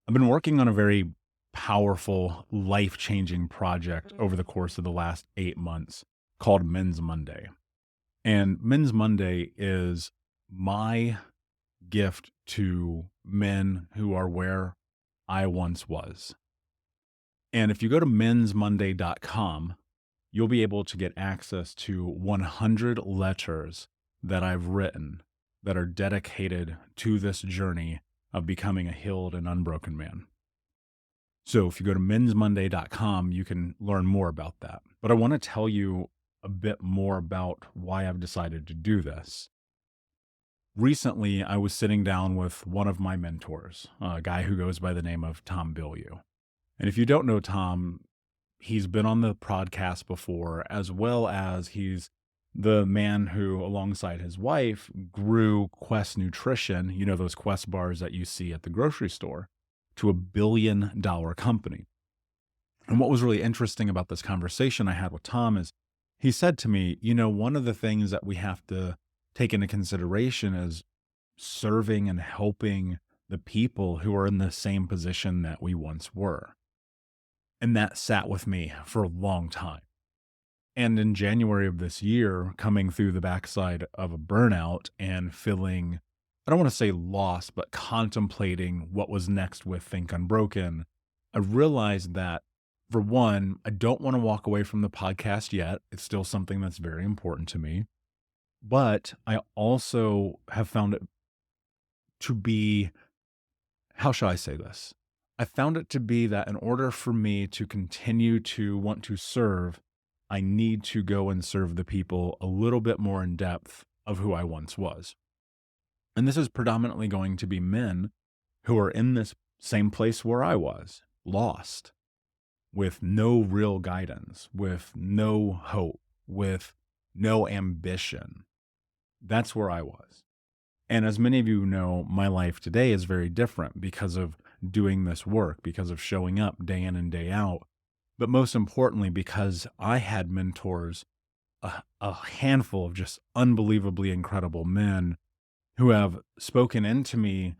I've been working on a very powerful, life changing project over the course of the last 8 months called Men's Monday. And Men's Monday is my gift to men who are where I once was. And if you go to mensmonday.com, you'll be able to get access to 100 letters that I've written that are dedicated to this journey of becoming a healed and unbroken man. So if you go to mensmonday.com, you can learn more about that. But I want to tell you a bit more about why I've decided to do this. Recently, I was sitting down with one of my mentors, a guy who goes by the name of Tom Bilyeu. And if you don't know Tom, he's been on the podcast before, as well as he's the man who, alongside his wife, grew Quest Nutrition, those Quest bars that you see at the grocery store, to $1 billion company. And what was really interesting about this conversation I had with Tom is he said to me, one of the things that we have to take into consideration is serving and helping the people who are in the same position that we once were. And that sat with me for a long time. And in January of this year, coming through the backside of a burnout and feeling, I don't want to say lost, but contemplating what was next with Think Unbroken, I realized that, for one, I don't want to walk away from the podcast yet. It's still something that's very important to me. But I also have found it to be, how shall I say this? I found it to be that in order for me to continue to want to serve, I need to go and serve the people a little bit more in depth of who I once was. And this is predominantly going to be men who are in this same place where I was, lost, with no real guidance, with no hope, with no ambition. That's where I was. And as many of you know, my life today is very different because of doing this work, because of showing up day in and day out. But most importantly, because I had mentors, a handful of just unbelievably incredible men who have spoken into me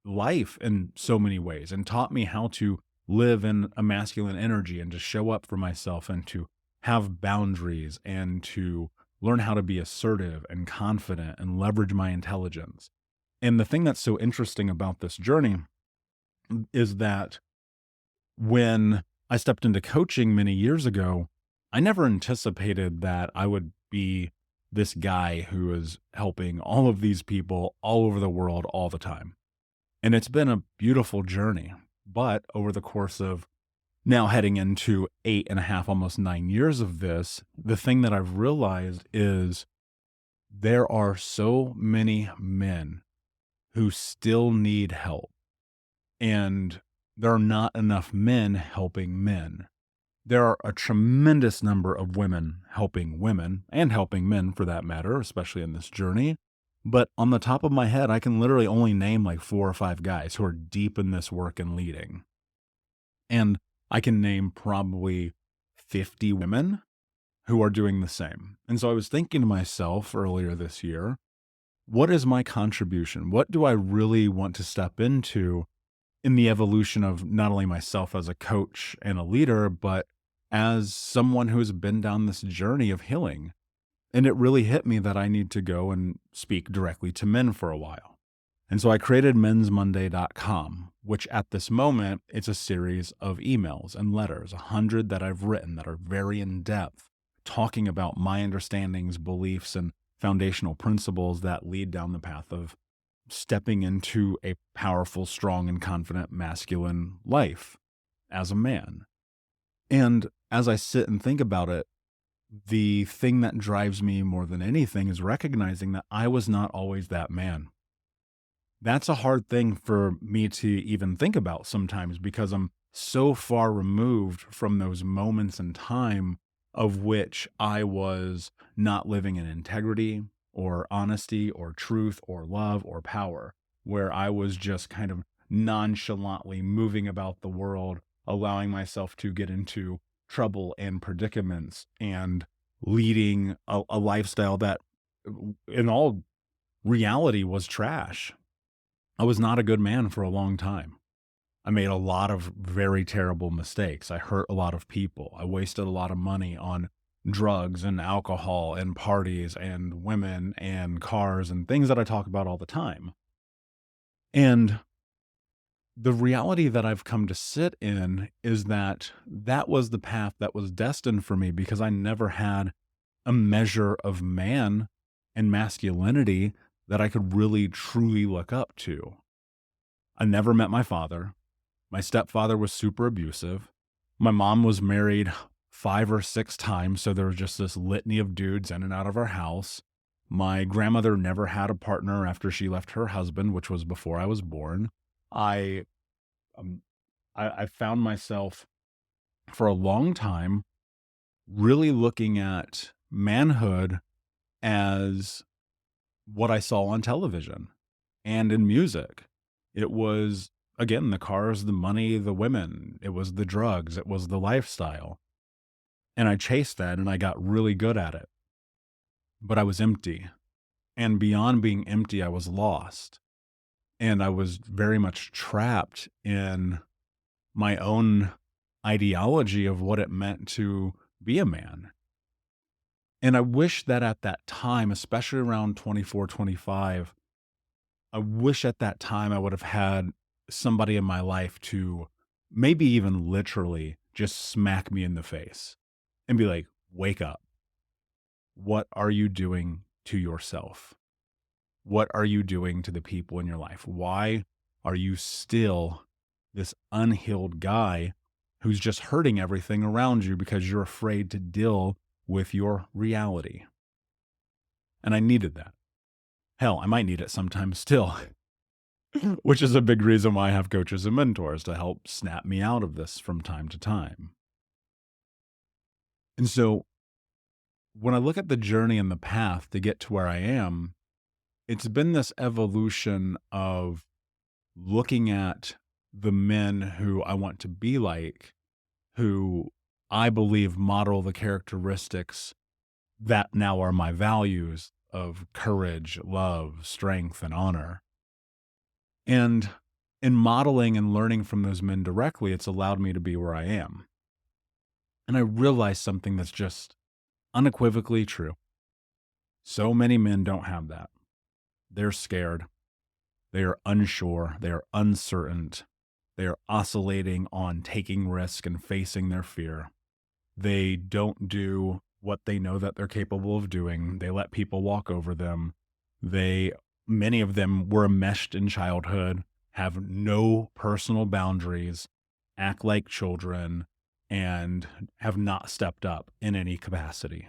life in so many ways and taught me how to live in a masculine energy and to show up for myself and to have boundaries and to learn how to be assertive and confident and leverage my intelligence. And the thing that's so interesting about this journey is that when I stepped into coaching many years ago, I never anticipated that I would be this guy who is helping all of these people all over the world all the time. And it's been a beautiful journey. But over the course of now heading into 8.5, almost 9 years of this, the thing that I've realized is there are so many men who still need help. And there are not enough men helping men. There are a tremendous number of women helping women and helping men for that matter, especially in this journey. But on the top of my head, I can literally only name like 4 or 5 guys who are deep in this work and leading. And I can name probably 50 women who are doing the same. And so I was thinking to myself earlier this year, what is my contribution? What do I really want to step into in the evolution of not only myself as a coach and a leader, but as someone who has been down this journey of healing? And it really hit me that I need to go and speak directly to men for a while. And so I created mensmonday.com, which at this moment, it's a series of emails and letters, 100 that I've written that are very in depth, talking about my understandings, beliefs, and foundational principles that lead down the path of stepping into a powerful, strong, and confident masculine life as a man. And as I sit and think about it, the thing that drives me more than anything is recognizing that I was not always that man. That's a hard thing for me to even think about sometimes because I'm so far removed from those moments in time of which I was not living in integrity or honesty or truth or love or power, where I was just kind of nonchalantly moving about the world, allowing myself to get into trouble and predicaments and leading a lifestyle that in all reality was trash. I was not a good man for a long time. I made a lot of very terrible mistakes. I hurt a lot of people. I wasted a lot of money on drugs and alcohol and parties and women and cars and things that I talk about all the time. And the reality that I've come to sit in is that that was the path that was destined for me because I never had a measure of man and masculinity that I could really truly look up to. I never met my father. My stepfather was super abusive. My mom was married 5 or 6 times, so there was just this litany of dudes in and out of our house. My grandmother never had a partner after she left her husband, which was before I was born. I um, I found myself for a long time really looking at manhood as what I saw on television and in music. It was, again, the cars, the money, the women, it was the drugs, it was the lifestyle. And I chased that and I got really good at it. But I was empty. And beyond being empty, I was lost. And I was very much trapped in my own ideology of what it meant to be a man. And I wish that at that time, especially around 24, 25, I wish at that time I would have had somebody in my life to maybe even literally just smack me in the face and be like, wake up. What are you doing to yourself? What are you doing to the people in your life? Why are you still this unhealed guy who's just hurting everything around you because you're afraid to deal with your reality? And I needed that. Hell, I might need it sometimes still, which is a big reason why I have coaches and mentors to help snap me out of this from time to time. And so when I look at the journey and the path to get to where I am, it's been this evolution of looking at the men who I want to be like, who I believe model the characteristics that now are my values of courage, love, strength, and honor. And in modeling and learning from those men directly, it's allowed me to be where I am. And I realized something that's just unequivocally true. So many men don't have that. They're scared. They are unsure. They are uncertain. They are oscillating on taking risk and facing their fear. They don't do what they know that they're capable of doing. They let people walk over them. Many of them were enmeshed in childhood, have no personal boundaries, act like children, and have not stepped up in any capacity.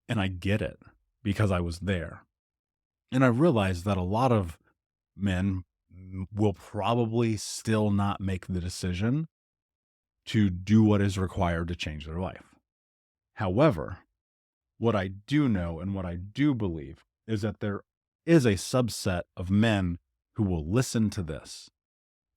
And I get it because I was there. And I realized that a lot of men will probably still not make the decision to do what is required to change their life. However, what I do know and what I do believe is that there is a subset of men who will listen to this,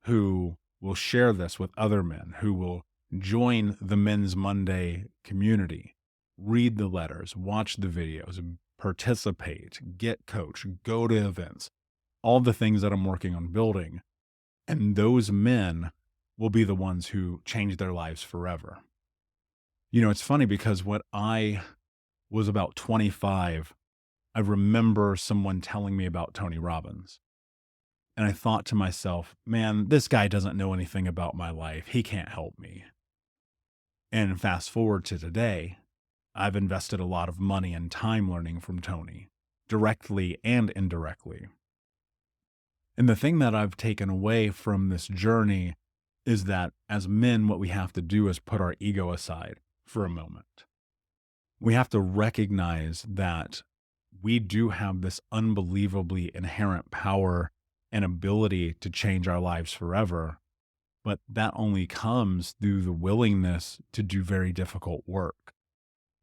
who will share this with other men, who will join the Men's Monday community, read the letters, watch the videos, participate, get coached, go to events, all the things that I'm working on building. And those men will be the ones who change their lives forever. You know, it's funny because when I was about 25, I remember someone telling me about Tony Robbins. And I thought to myself, man, this guy doesn't know anything about my life. He can't help me. And fast forward to today, I've invested a lot of money and time learning from Tony, directly and indirectly. And the thing that I've taken away from this journey is that as men, what we have to do is put our ego aside for a moment. We have to recognize that we do have this unbelievably inherent power and ability to change our lives forever, but that only comes through the willingness to do very difficult work,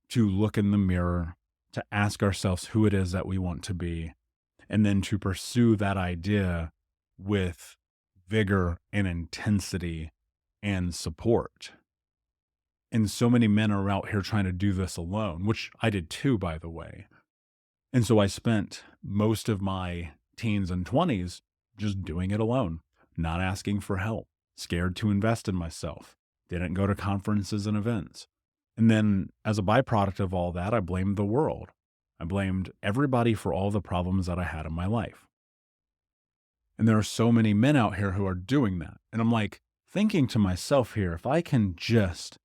to look in the mirror, to ask ourselves who it is that we want to be, and then to pursue that idea with vigor and intensity and support. And so many men are out here trying to do this alone, which I did too, by the way. And so I spent most of my teens and 20s just doing it alone, not asking for help, scared to invest in myself, didn't go to conferences and events. And then as a byproduct of all that, I blamed the world. I blamed everybody for all the problems that I had in my life. And there are so many men out here who are doing that. And I'm like thinking to myself here, if I can just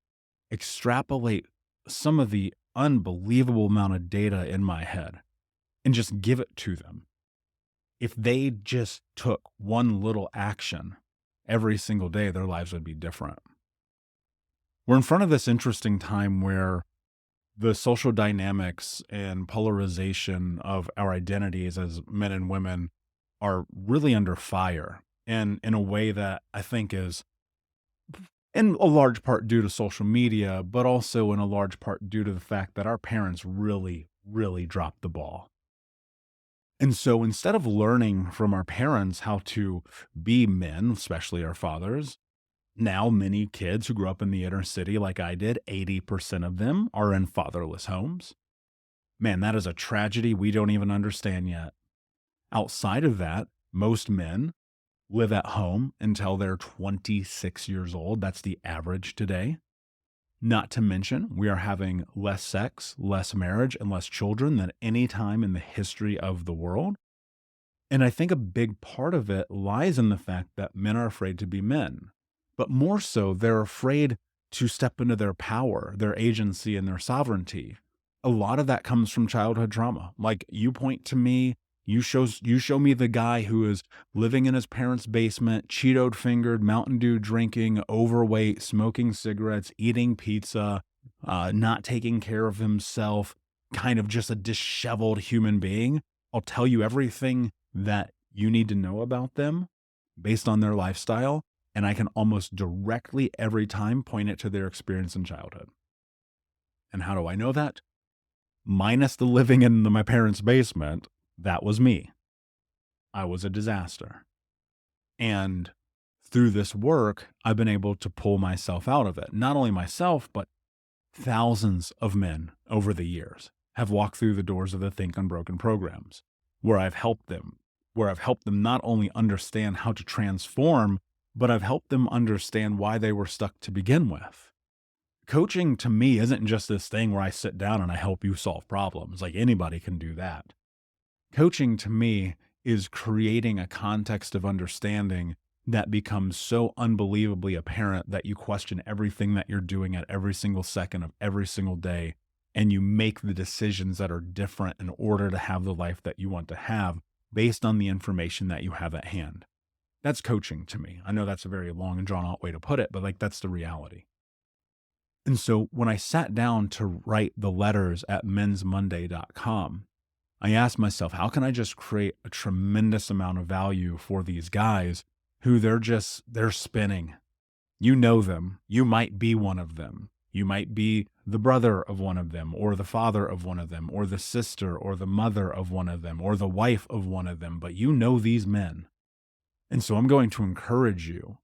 extrapolate some of the unbelievable amount of data in my head and just give it to them, if they just took one little action every single day, their lives would be different. We're in front of this interesting time where the social dynamics and polarization of our identities as men and women are really under fire, and in a way that I think is in a large part due to social media, but also in a large part due to the fact that our parents really, really dropped the ball. And so instead of learning from our parents how to be men, especially our fathers, now many kids who grew up in the inner city like I did, 80% of them are in fatherless homes. Man, that is a tragedy we don't even understand yet. Outside of that, most men live at home until they're 26 years old. That's the average today. Not to mention, we are having less sex, less marriage, and less children than any time in the history of the world. And I think a big part of it lies in the fact that men are afraid to be men, but more so, they're afraid to step into their power, their agency, and their sovereignty. A lot of that comes from childhood trauma. Like you point to me, you show me the guy who is living in his parents' basement, Cheeto fingered, Mountain Dew drinking, overweight, smoking cigarettes, eating pizza, not taking care of himself, kind of just a disheveled human being. I'll tell you everything that you need to know about them based on their lifestyle, and I can almost directly every time point it to their experience in childhood. And how do I know that? Minus the living in my parents' basement, that was me. I was a disaster. And through this work, I've been able to pull myself out of it. Not only myself, but thousands of men over the years have walked through the doors of the Think Unbroken programs, where I've helped them not only understand how to transform, but I've helped them understand why they were stuck to begin with. Coaching to me isn't just this thing where I sit down and I help you solve problems. Like anybody can do that. Coaching to me is creating a context of understanding that becomes so unbelievably apparent that you question everything that you're doing at every single second of every single day, and you make the decisions that are different in order to have the life that you want to have based on the information that you have at hand. That's coaching to me. I know that's a very long and drawn out way to put it, but like that's the reality. And so when I sat down to write the letters at mensmonday.com, I asked myself, how can I just create a tremendous amount of value for these guys who they're spinning. You know them. You might be one of them. You might be the brother of one of them, or the father of one of them, or the sister, or the mother of one of them, or the wife of one of them, but you know these men. And so I'm going to encourage you,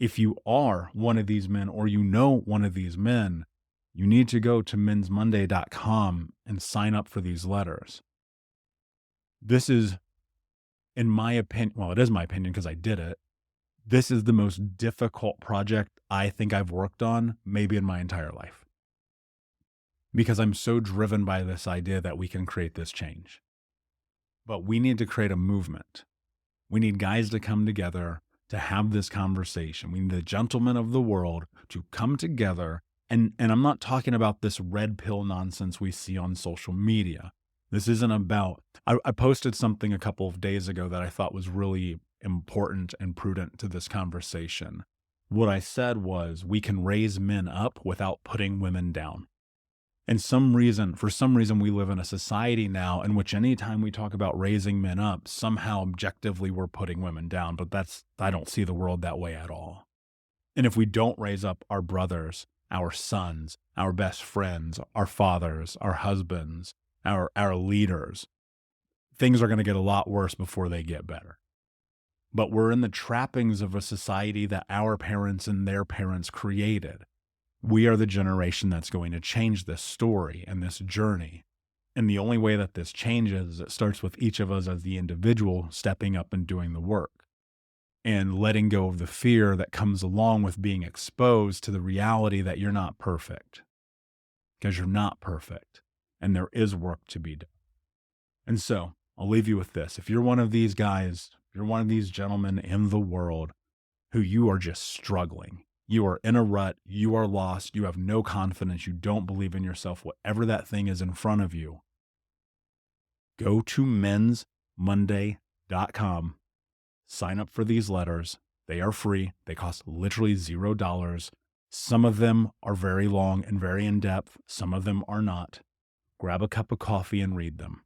if you are one of these men, or you know one of these men, you need to go to mensmonday.com and sign up for these letters. This is, in my opinion, well, it is my opinion because I did it. This is the most difficult project I think I've worked on maybe in my entire life, because I'm so driven by this idea that we can create this change. But we need to create a movement. We need guys to come together to have this conversation. We need the gentlemen of the world to come together. And I'm not talking about this red pill nonsense we see on social media. This isn't about, I posted something a couple of days ago that I thought was really important and prudent to this conversation. What I said was, we can raise men up without putting women down. And for some reason, we live in a society now in which anytime we talk about raising men up, somehow objectively we're putting women down. But I don't see the world that way at all. And if we don't raise up our brothers, our sons, our best friends, our fathers, our husbands, our leaders, things are going to get a lot worse before they get better. But we're in the trappings of a society that our parents and their parents created. We are the generation that's going to change this story and this journey. And the only way that this changes is it starts with each of us as the individual stepping up and doing the work. and letting go of the fear that comes along with being exposed to the reality that you're not perfect, because you're not perfect and there is work to be done. And so I'll leave you with this. If you're one of these guys, if you're one of these gentlemen in the world who you are just struggling, you are in a rut, you are lost, you have no confidence, you don't believe in yourself, whatever that thing is in front of you, go to mensmonday.com, sign up for these letters. They are free. They cost literally $0. Some of them are very long and very in depth. Some of them are not. Grab a cup of coffee and read them.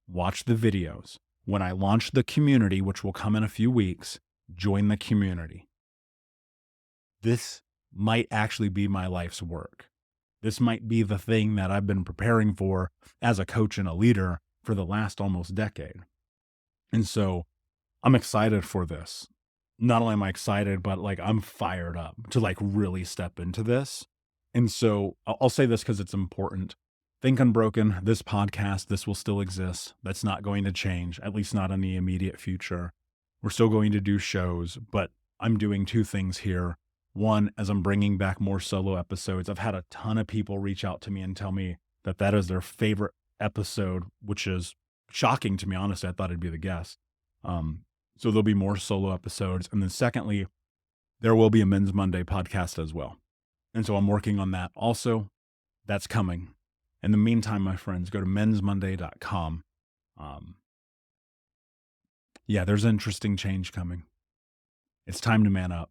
Watch the videos. When I launch the community, which will come in a few weeks, join the community. This might actually be my life's work. This might be the thing that I've been preparing for as a coach and a leader for the last almost decade. And so I'm excited for this. Not only am I excited, but like I'm fired up to like really step into this. And so I'll say this because it's important. Think Unbroken, this podcast, this will still exist. That's not going to change, at least not in the immediate future. We're still going to do shows, but I'm doing two things here. One, as I'm bringing back more solo episodes, I've had a ton of people reach out to me and tell me that that is their favorite episode, which is shocking to me. Honestly, I thought I'd be the guest. So there'll be more solo episodes. And then secondly, there will be a Men's Monday podcast as well. And so I'm working on that also. That's coming. In the meantime, my friends, go to mensmonday.com. Yeah, there's interesting change coming. It's time to man up.